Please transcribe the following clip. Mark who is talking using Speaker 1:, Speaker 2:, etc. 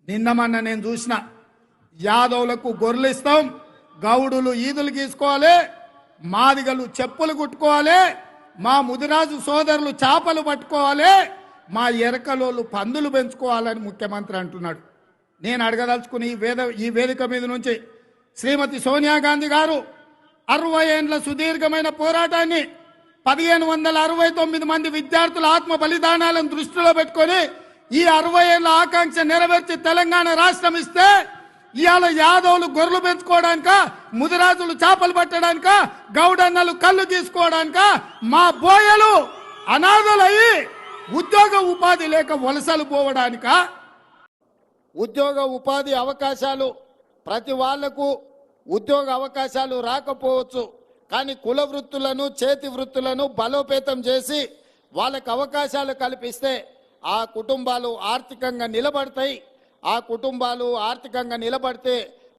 Speaker 1: నిన్నమన్న నేను చూసిన యాదవులకు గొర్రెలు ఇస్తాం, గౌడులు ఈదులు గీసుకోవాలి, మాదిగలు చెప్పులు కుట్టుకోవాలి, మా ముదిరాజు సోదరులు చేపలు పట్టుకోవాలి, మా ఎరకలోళ్ళు పందులు పెంచుకోవాలని ముఖ్యమంత్రి అంటున్నాడు. నేను అడగదలుచుకుని ఈ వేదిక మీద నుంచి శ్రీమతి సోనియా గాంధీ గారు 60 ఏండ్ల సుదీర్ఘమైన పోరాటాన్ని 1569 మంది విద్యార్థుల ఆత్మ బలిదానాలను దృష్టిలో పెట్టుకొని ఈ 60 ఏళ్ల ఆకాంక్ష నెరవేర్చి తెలంగాణ రాష్ట్రం ఇస్తే ఇవాళ యాదవులు గొర్రెలు పెంచుకోవడానిక, ముదిరాజులు చేపలు పట్టడానిక, గౌడన్నలు కళ్ళు తీసుకోవడానిక, మా బోయలు అనాథలయ్యి ఉద్యోగ ఉపాధి లేక వలసలు పోవడానిక? ఉద్యోగ ఉపాధి అవకాశాలు ప్రతి వాళ్లకు ఉద్యోగ అవకాశాలు రాకపోవచ్చు, కానీ కుల వృత్తులను చేతి వృత్తులను బలోపేతం చేసి వాళ్ళకు అవకాశాలు కల్పిస్తే ఆ కుటుంబాలు ఆర్థికంగా నిలబడతాయి. ఆ కుటుంబాలు ఆర్థికంగా నిలబడితే